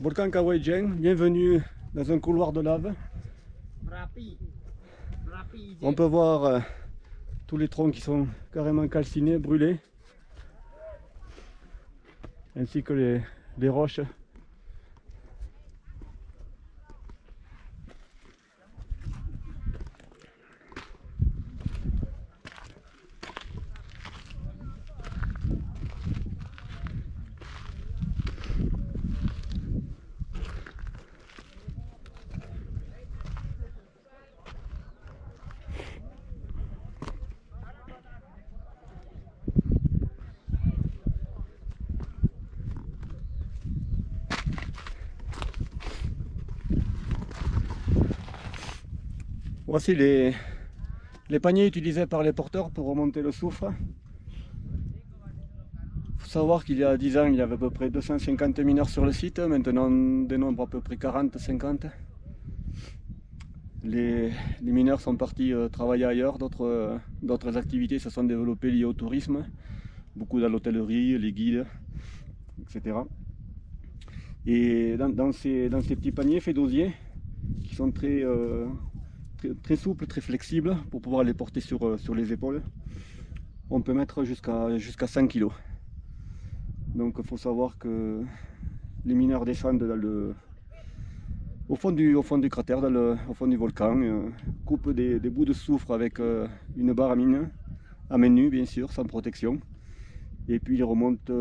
Volcan Kawaïdjen, bienvenue dans un couloir de lave. On peut voir tous les troncs qui sont carrément calcinés, brûlés, ainsi que les roches. Voici les paniers utilisés par les porteurs pour remonter le soufre. Il faut savoir qu'il y a 10 ans, il y avait à peu près 250 mineurs sur le site. Maintenant, des nombres à peu près 40-50. Les mineurs sont partis travailler ailleurs. D'autres activités se sont développées liées au tourisme. Beaucoup dans l'hôtellerie, les guides, etc. Et dans ces petits paniers faits d'osier, qui sont très souples, très flexibles, pour pouvoir les porter sur les épaules, on peut mettre jusqu'à 100 kg. Donc il faut savoir que les mineurs descendent au fond du cratère, au fond du volcan, coupent des bouts de soufre avec une barre à main nue bien sûr, sans protection, et puis ils remontent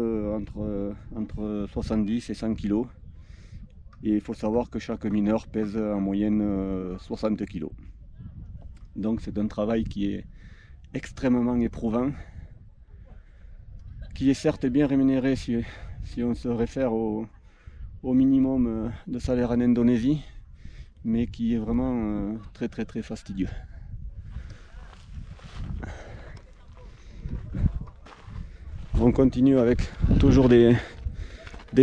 entre 70 et 100 kg. Et il faut savoir que chaque mineur pèse en moyenne 60 kg. Donc c'est un travail qui est extrêmement éprouvant, qui est certes bien rémunéré si on se réfère au minimum de salaire en Indonésie, mais qui est vraiment très fastidieux. On continue avec toujours des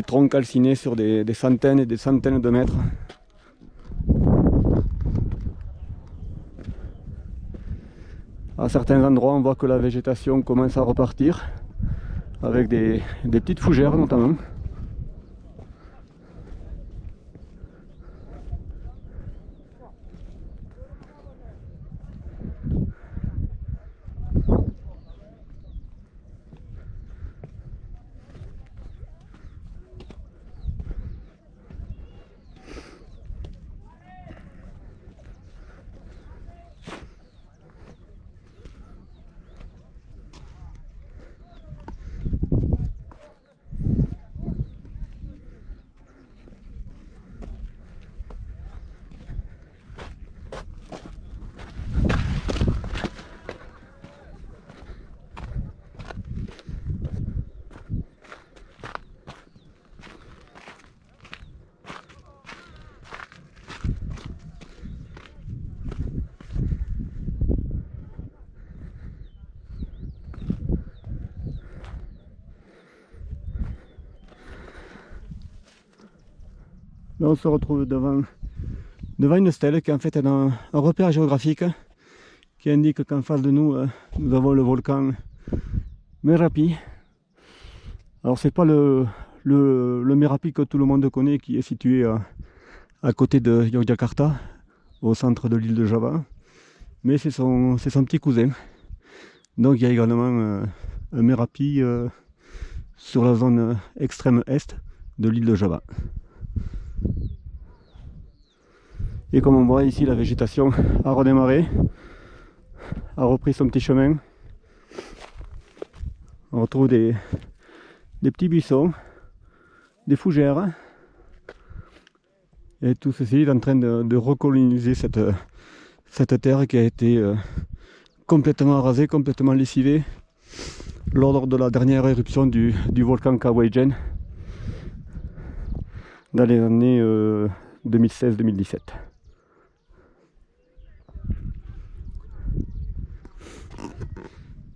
troncs calcinés sur des centaines et des centaines de mètres. À certains endroits, on voit que la végétation commence à repartir, avec des petites fougères notamment. Là on se retrouve devant une stèle qui est en fait un repère géographique qui indique qu'en face de nous, nous avons le volcan Merapi. Alors c'est pas le Merapi que tout le monde connaît, qui est situé à côté de Yogyakarta, au centre de l'île de Java, mais c'est son petit cousin. Donc il y a également un Merapi sur la zone extrême est de l'île de Java. Et comme on voit ici, la végétation a redémarré, a repris son petit chemin. On retrouve des petits buissons, des fougères, et tout ceci est en train de recoloniser cette terre qui a été complètement rasée, complètement lessivée lors de la dernière éruption du volcan Kawaïdjen dans les années 2016-2017.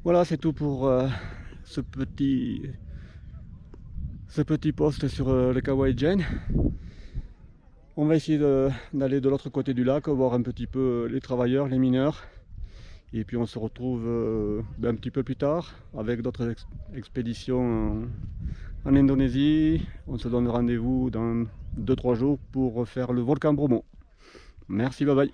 Voilà, c'est tout pour ce petit post sur le Kawaïdjen. On va essayer d'aller de l'autre côté du lac, voir un petit peu les travailleurs, les mineurs. Et puis on se retrouve un petit peu plus tard avec d'autres expéditions en Indonésie. On se donne rendez-vous dans 2-3 jours pour faire le volcan Bromo. Merci, bye bye.